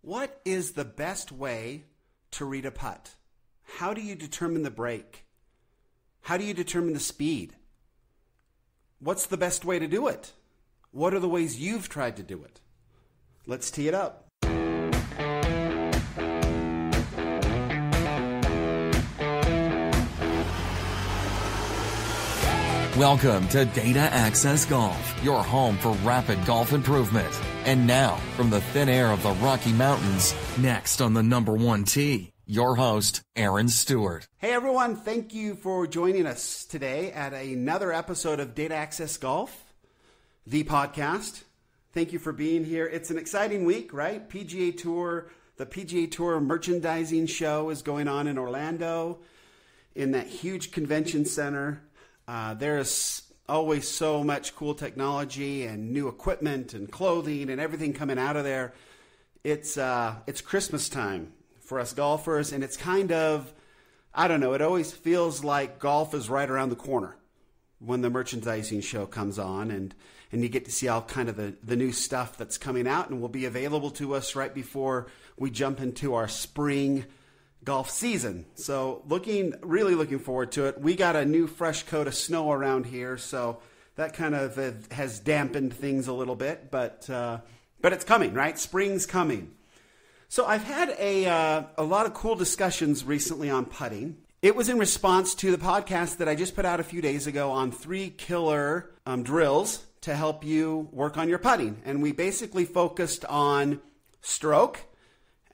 What is the best way to read a putt? How do you determine the break? How do you determine the speed? What's the best way to do it? What are the ways you've tried to do it? Let's tee it up. Welcome to Data Access Golf, your home for rapid golf improvement. And now, from the thin air of the Rocky Mountains, next on the number one tee, your host, Aaron Stewart. Hey everyone, thank you for joining us today at another episode of Data Access Golf, the podcast. Thank you for being here. It's an exciting week, right? PGA Tour, the PGA Tour merchandising show is going on in Orlando in that huge convention center. There's always so much cool technology and new equipment and clothing and everything coming out of there. It's Christmas time for us golfers, and it's kind of, I don't know, it always feels like golf is right around the corner when the merchandising show comes on, and you get to see all kind of the new stuff that's coming out and will be available to us right before we jump into our spring golf season. So really looking forward to it. We got a new fresh coat of snow around here, so that kind of has dampened things a little bit, but it's coming, right? Spring's coming. So I've had a lot of cool discussions recently on putting. It was in response to the podcast that I just put out a few days ago on 3 killer drills to help you work on your putting. And we basically focused on stroke,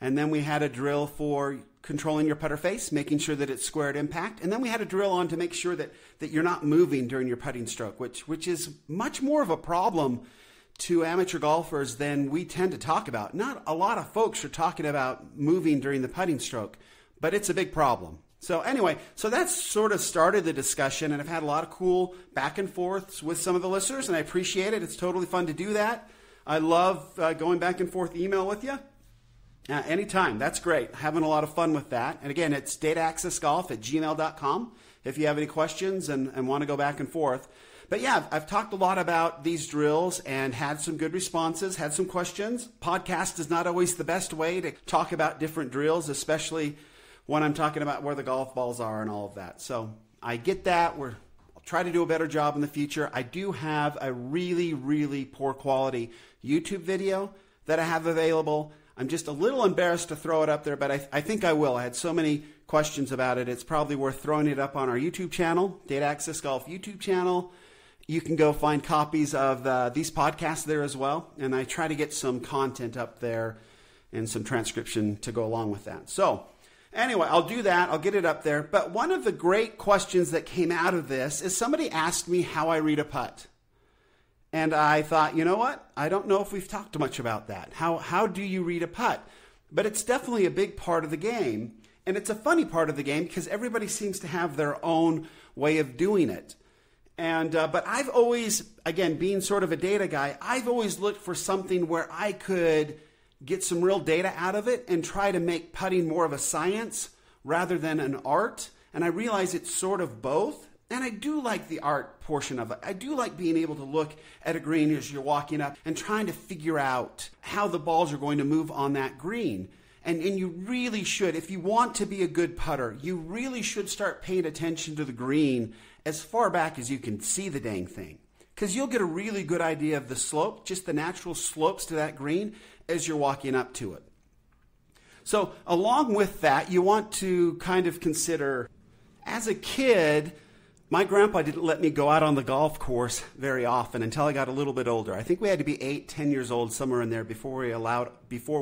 and then we had a drill for controlling your putter face, making sure that it's square at impact. And then we had a drill on to make sure that you're not moving during your putting stroke, which is much more of a problem to amateur golfers than we tend to talk about. Not a lot of folks are talking about moving during the putting stroke, but it's a big problem. So anyway, that's sort of started the discussion, and I've had a lot of cool back and forths with some of the listeners, and I appreciate it. It's totally fun to do that. I love going back and forth email with you. Anytime. That's great. Having a lot of fun with that. And again, it's dataaccessgolf@gmail.com if you have any questions and want to go back and forth. But yeah, I've talked a lot about these drills and had some good responses, had some questions. Podcast is not always the best way to talk about different drills, especially when I'm talking about where the golf balls are and all of that. So I get that. I'll try to do a better job in the future. I do have a really, really poor quality YouTube video that I have available. I'm just a little embarrassed to throw it up there, but I think I will. I had so many questions about it. It's probably worth throwing it up on our YouTube channel, Data Access Golf YouTube channel. You can go find copies of these podcasts there as well, and I try to get some content up there and some transcription to go along with that. So anyway, I'll do that. I'll get it up there. But one of the great questions that came out of this is somebody asked me how I read a putt. And I thought, you know what? I don't know if we've talked much about that. How do you read a putt? But it's definitely a big part of the game. And it's a funny part of the game because everybody seems to have their own way of doing it. And but I've always, again, being sort of a data guy, I've always looked for something where I could get some real data out of it and try to make putting more of a science rather than an art. And I realize it's sort of both. And I do like the art portion of it. I do like being able to look at a green as you're walking up and trying to figure out how the balls are going to move on that green. And you really should, if you want to be a good putter, you really should start paying attention to the green as far back as you can see the dang thing. Because you'll get a really good idea of the slope, just the natural slopes to that green as you're walking up to it. So along with that, you want to kind of consider, as a kid, my grandpa didn't let me go out on the golf course very often until I got a little bit older. I think we had to be 8, 10 years old, somewhere in there, before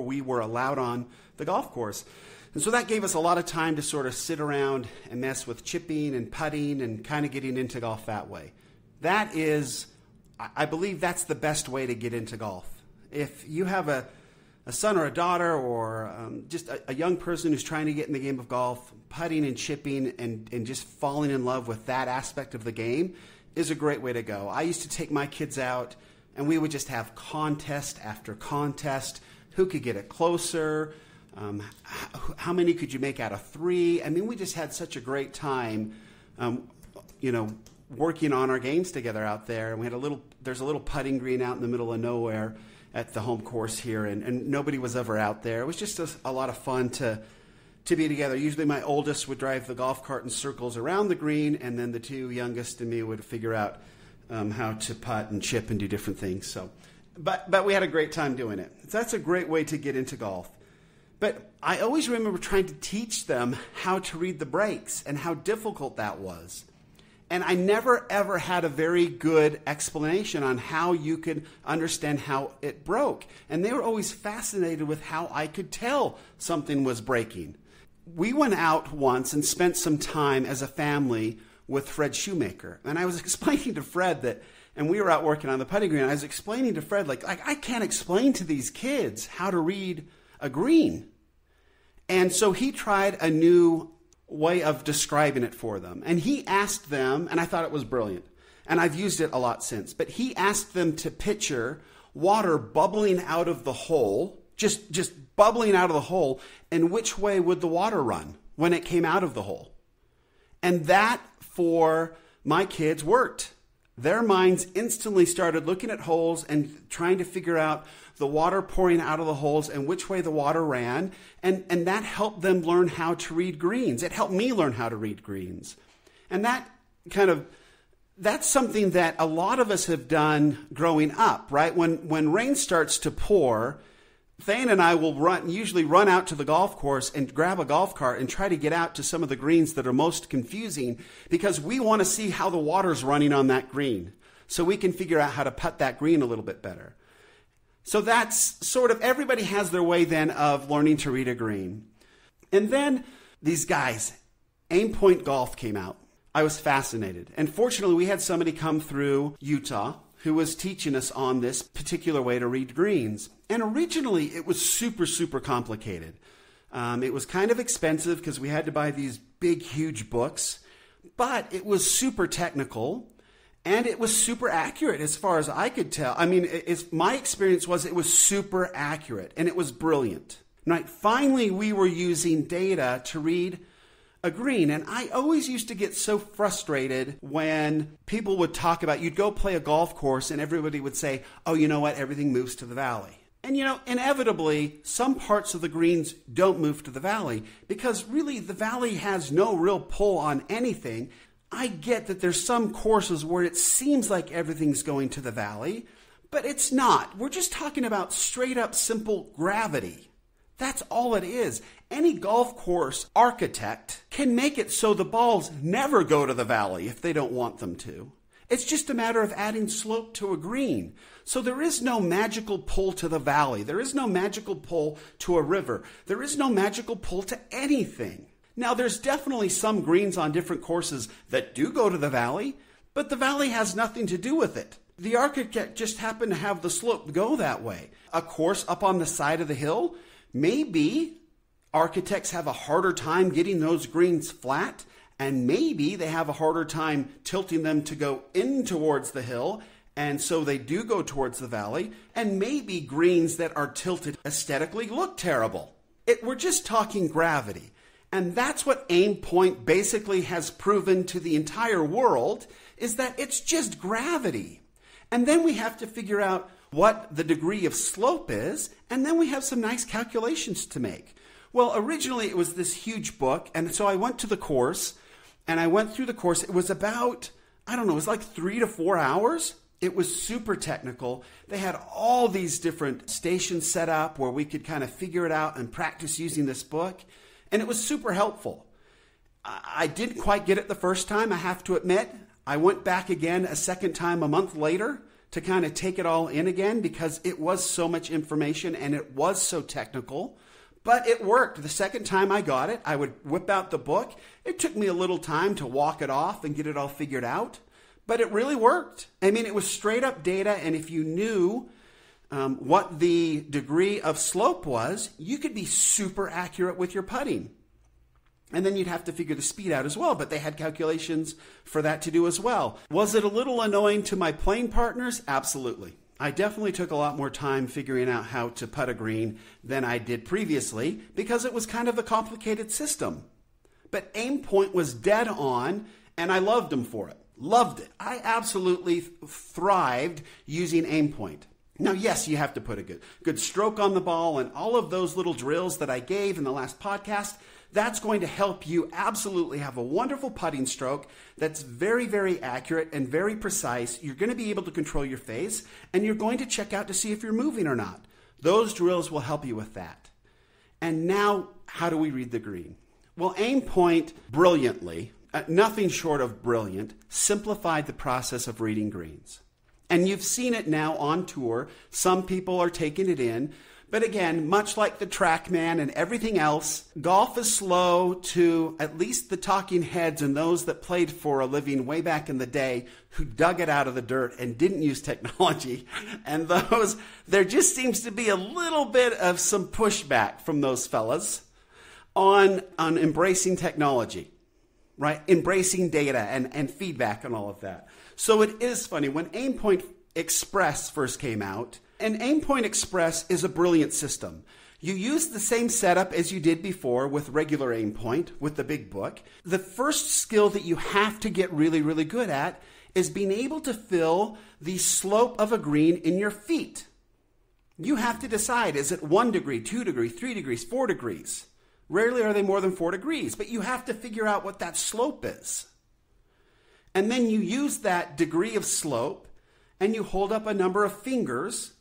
we were allowed on the golf course. And so that gave us a lot of time to sort of sit around and mess with chipping and putting and kind of getting into golf that way. That is, I believe that's the best way to get into golf. If you have a son or a daughter or just a young person who's trying to get in the game of golf, putting and chipping and just falling in love with that aspect of the game is a great way to go. I used to take my kids out and we would just have contest after contest. Who could get it closer? How many could you make out of 3? I mean, we just had such a great time, working on our games together out there. And we had there's a little putting green out in the middle of nowhere. at the home course here, and nobody was ever out there. It was just a lot of fun to be together. Usually my oldest would drive the golf cart in circles around the green, and then the two youngest and me would figure out how to putt and chip and do different things. So, but we had a great time doing it. So that's a great way to get into golf. But I always remember trying to teach them how to read the breaks and how difficult that was. And I never, ever had a very good explanation on how you could understand how it broke. And they were always fascinated with how I could tell something was breaking. We went out once and spent some time as a family with Fred Shoemaker. And I was explaining to Fred that, and we were out working on the putting green, I was explaining to Fred, like I can't explain to these kids how to read a green. And so he tried a new way of describing it for them. And he asked them, and I thought it was brilliant, and I've used it a lot since, but he asked them to picture water bubbling out of the hole, just bubbling out of the hole, and which way would the water run when it came out of the hole? And that, for my kids, worked. Their minds instantly started looking at holes and trying to figure out the water pouring out of the holes and which way the water ran. And that helped them learn how to read greens. It helped me learn how to read greens. And that's something that a lot of us have done growing up, right? When rain starts to pour, Thane and I will usually run out to the golf course and grab a golf cart and try to get out to some of the greens that are most confusing, because we want to see how the water's running on that green so we can figure out how to putt that green a little bit better. So that's sort of, everybody has their way then of learning to read a green. And then these guys, Aimpoint Golf came out. I was fascinated. And fortunately, we had somebody come through Utah who was teaching us on this particular way to read greens. And originally, it was super, super complicated. It was kind of expensive because we had to buy these big, huge books. But it was super technical. And it was super accurate as far as I could tell. I mean, my experience was it was super accurate, and it was brilliant. Right? Finally, we were using data to read a green. And I always used to get so frustrated when people would talk about, you'd go play a golf course and everybody would say, oh, you know what, everything moves to the valley. And, inevitably, some parts of the greens don't move to the valley because really the valley has no real pull on anything. I get that there's some courses where it seems like everything's going to the valley, but it's not. We're just talking about straight up simple gravity. That's all it is. Any golf course architect can make it so the balls never go to the valley if they don't want them to. It's just a matter of adding slope to a green. So there is no magical pull to the valley. There is no magical pull to a river. There is no magical pull to anything. Now, there's definitely some greens on different courses that do go to the valley, but the valley has nothing to do with it. The architect just happened to have the slope go that way. A course up on the side of the hill, maybe architects have a harder time getting those greens flat, and maybe they have a harder time tilting them to go in towards the hill, and so they do go towards the valley, and maybe greens that are tilted aesthetically look terrible. We're just talking gravity. And that's what Aimpoint basically has proven to the entire world, is that it's just gravity. And then we have to figure out what the degree of slope is, and then we have some nice calculations to make. Well, originally it was this huge book, and so I went to the course, and I went through the course. It was about, it was like 3 to 4 hours. It was super technical. They had all these different stations set up where we could kind of figure it out and practice using this book. And it was super helpful. I didn't quite get it the first time, I have to admit. I went back again a second time a month later to kind of take it all in again because it was so much information and it was so technical. But it worked. The second time I got it, I would whip out the book. It took me a little time to walk it off and get it all figured out. But it really worked. I mean, it was straight up data, and if you knew what the degree of slope was, you could be super accurate with your putting. And then you'd have to figure the speed out as well, but they had calculations for that to do as well. Was it a little annoying to my playing partners? Absolutely. I definitely took a lot more time figuring out how to putt a green than I did previously because it was kind of a complicated system. But Aimpoint was dead on, and I loved them for it. Loved it. I absolutely thrived using Aimpoint. Now, yes, you have to put a good stroke on the ball, and all of those little drills that I gave in the last podcast, that's going to help you absolutely have a wonderful putting stroke that's very, very accurate and very precise. You're going to be able to control your face, and you're going to check out to see if you're moving or not. Those drills will help you with that. And now, how do we read the green? Well, Aimpoint brilliantly, nothing short of brilliant, simplified the process of reading greens. And you've seen it now on tour. Some people are taking it in. But again, much like the TrackMan and everything else, golf is slow to at least the talking heads and those that played for a living way back in the day who dug it out of the dirt and didn't use technology. And there just seems to be a little bit of some pushback from those fellas on embracing technology, right? Embracing data and feedback and all of that. So it is funny, when Aimpoint Express first came out, and Aimpoint Express is a brilliant system. You use the same setup as you did before with regular Aimpoint, with the big book. The first skill that you have to get really, really good at is being able to fill the slope of a green in your feet. You have to decide, is it 1 degree, 2 degrees, 3 degrees, 4 degrees? Rarely are they more than 4 degrees, but you have to figure out what that slope is. And then you use that degree of slope and you hold up a number of fingers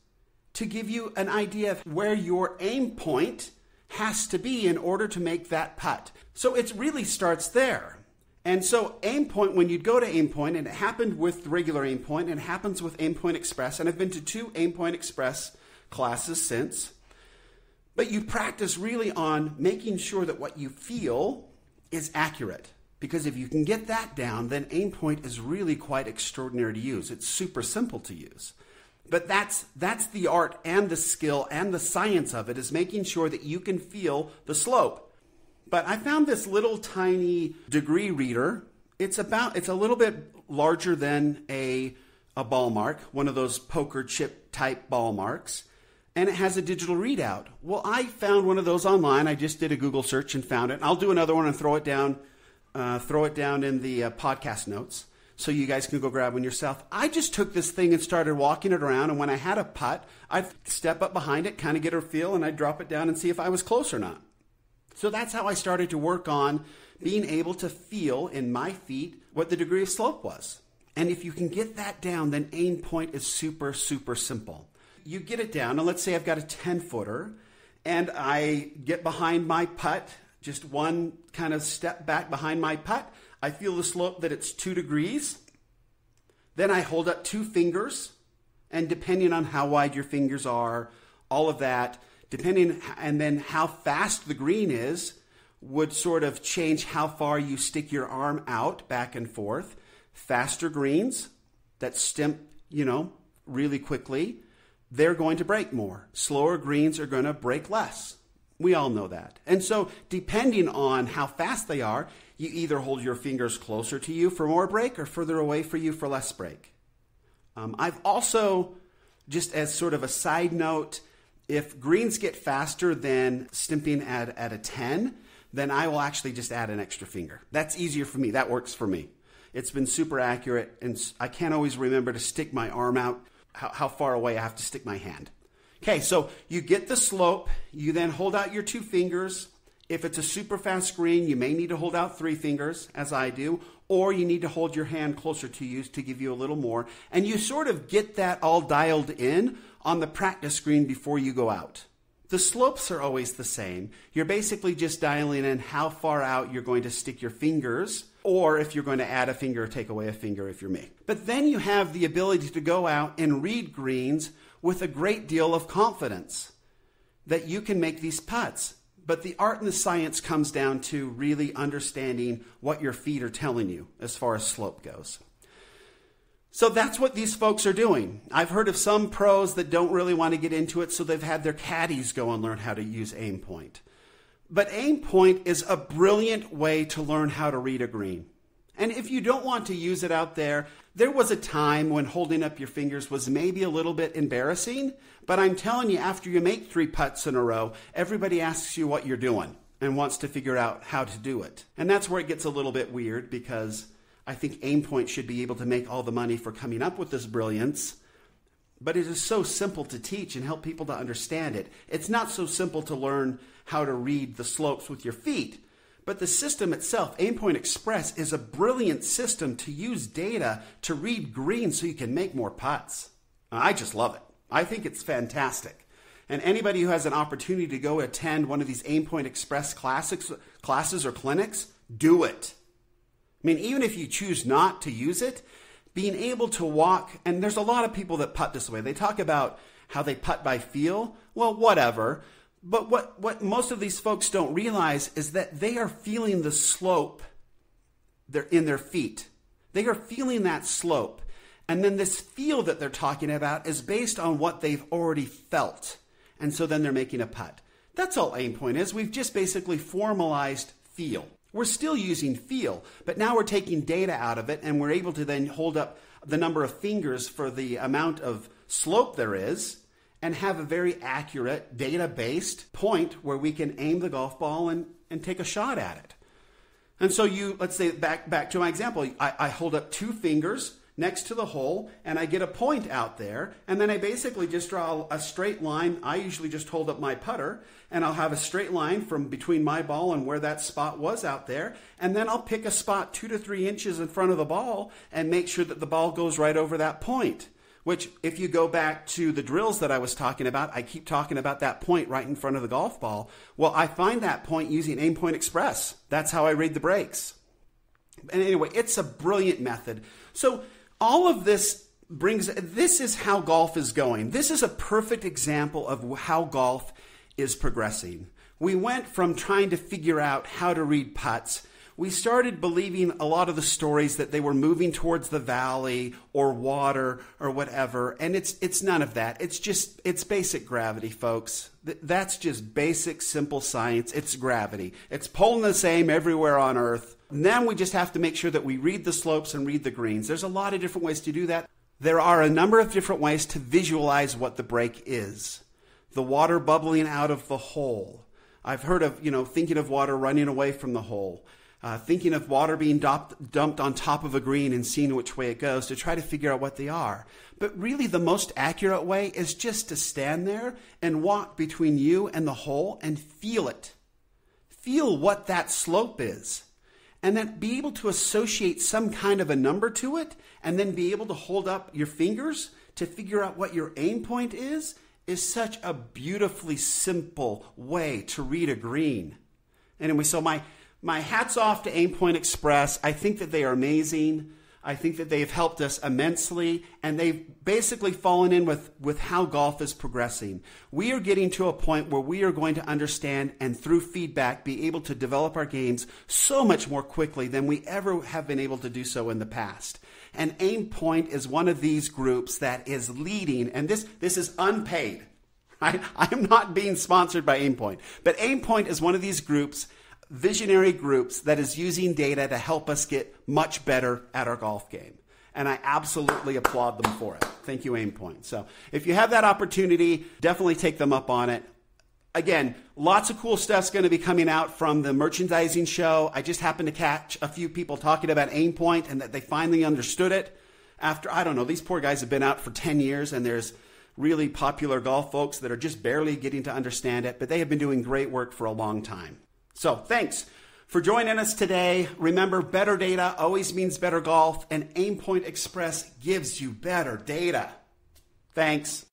to give you an idea of where your aim point has to be in order to make that putt. So it really starts there. And so Aimpoint, when you'd go to Aimpoint, and it happened with regular Aimpoint, and it happens with Aimpoint Express, and I've been to 2 Aimpoint Express classes since, but you practice really on making sure that what you feel is accurate. Because if you can get that down, then Aimpoint is really quite extraordinary to use. It's super simple to use. But that's the art and the skill and the science of it, is making sure that you can feel the slope. But I found this little tiny degree reader. It's a little bit larger than a ball mark, one of those poker chip type ball marks. And it has a digital readout. Well, I found one of those online. I just did a Google search and found it. I'll do another one and throw it down in the podcast notes so you guys can go grab one yourself. I just took this thing and started walking it around, and when I had a putt, I'd step up behind it, kind of get a feel, and I'd drop it down and see if I was close or not. So that's how I started to work on being able to feel in my feet what the degree of slope was. And if you can get that down, then Aimpoint is super, super simple. You get it down, and let's say I've got a 10-footer, and I get behind my putt, just one kind of step back behind my putt. I feel the slope that it's 2 degrees. Then I hold up 2 fingers, and depending on how wide your fingers are, all of that, and then how fast the green is, would sort of change how far you stick your arm out back and forth. Faster greens that stimp, really quickly, they're going to break more. Slower greens are going to break less. We all know that. And so depending on how fast they are, you either hold your fingers closer to you for more break or further away for you for less break. I've also, just as sort of a side note, if greens get faster than stimping at a 10, then I will actually just add an extra finger. That's easier for me. That works for me. It's been super accurate, and I can't always remember to stick my arm out, how far away I have to stick my hand. Okay, so you get the slope. You then hold out your 2 fingers. If it's a super fast green, you may need to hold out 3 fingers, as I do, or you need to hold your hand closer to you to give you a little more. And you sort of get that all dialed in on the practice screen before you go out. The slopes are always the same. You're basically just dialing in how far out you're going to stick your fingers, or if you're going to add a finger or take away a finger if you're me. But then you have the ability to go out and read greens with a great deal of confidence that you can make these putts. But the art and the science comes down to really understanding what your feet are telling you as far as slope goes. So that's what these folks are doing. I've heard of some pros that don't really want to get into it, so they've had their caddies go and learn how to use Aimpoint. But Aimpoint is a brilliant way to learn how to read a green. And if you don't want to use it out there was a time when holding up your fingers was maybe a little bit embarrassing, but I'm telling you, after you make 3 putts in a row, everybody asks you what you're doing and wants to figure out how to do it. And that's where it gets a little bit weird, because I think Aimpoint should be able to make all the money for coming up with this brilliance, but it is so simple to teach and help people to understand it. It's not so simple to learn how to read the slopes with your feet. But the system itself, Aimpoint Express, is a brilliant system to use data to read greens so you can make more putts. I just love it. I think it's fantastic. And anybody who has an opportunity to go attend one of these Aimpoint Express classes or clinics, do it. I mean, even if you choose not to use it, being able to walk, and there's a lot of people that putt this way. They talk about how they putt by feel. Well, whatever. But what most of these folks don't realize is that they are feeling the slope in their feet. They are feeling that slope. And then this feel that they're talking about is based on what they've already felt. And so then they're making a putt. That's all Aimpoint is. We've just basically formalized feel. We're still using feel, but now we're taking data out of it, and we're able to then hold up the number of fingers for the amount of slope there is, and have a very accurate data-based point where we can aim the golf ball and take a shot at it. And so let's say back to my example, I hold up 2 fingers next to the hole and I get a point out there, and then I basically just draw a straight line. I usually just hold up my putter and I'll have a straight line from between my ball and where that spot was out there, and then I'll pick a spot 2 to 3 inches in front of the ball and make sure that the ball goes right over that point. Which, if you go back to the drills that I was talking about, I keep talking about that point right in front of the golf ball. Well, I find that point using Aimpoint Express. That's how I read the breaks. And anyway, it's a brilliant method. So all of this is how golf is going. This is a perfect example of how golf is progressing. We went from trying to figure out how to read putts. We started believing a lot of the stories that they were moving towards the valley or water or whatever. And it's none of that. It's basic gravity, folks. That's just basic, simple science. It's gravity. It's pulling the same everywhere on Earth. And then we just have to make sure that we read the slopes and read the greens. There's a lot of different ways to do that. There are a number of different ways to visualize what the break is. The water bubbling out of the hole. I've heard of, thinking of water running away from the hole. Thinking of water being dumped on top of a green and seeing which way it goes to try to figure out what they are. But really the most accurate way is just to stand there and walk between you and the hole and feel it. Feel what that slope is. And then be able to associate some kind of a number to it, and then be able to hold up your fingers to figure out what your aim point is such a beautifully simple way to read a green. Anyway, so my hat's off to Aimpoint Express. I think that they are amazing. I think that they've helped us immensely, and they've basically fallen in with how golf is progressing. We are getting to a point where we are going to understand and through feedback be able to develop our games so much more quickly than we ever have been able to do so in the past. And Aimpoint is one of these groups that is leading, and this is unpaid. Right? I am not being sponsored by Aimpoint, but Aimpoint is one of these groups, visionary groups, that is using data to help us get much better at our golf game. And I absolutely applaud them for it. Thank you, Aimpoint. So if you have that opportunity, definitely take them up on it. Again, lots of cool stuff's going to be coming out from the merchandising show. I just happened to catch a few people talking about Aimpoint and that they finally understood it after, I don't know, these poor guys have been out for 10 years and there's really popular golf folks that are just barely getting to understand it, but they have been doing great work for a long time. So thanks for joining us today. Remember, better data always means better golf, and Aimpoint Express gives you better data. Thanks.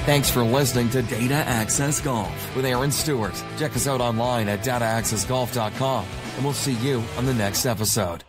Thanks for listening to Data Access Golf with Aaron Stewart. Check us out online at dataaccessgolf.com, and we'll see you on the next episode.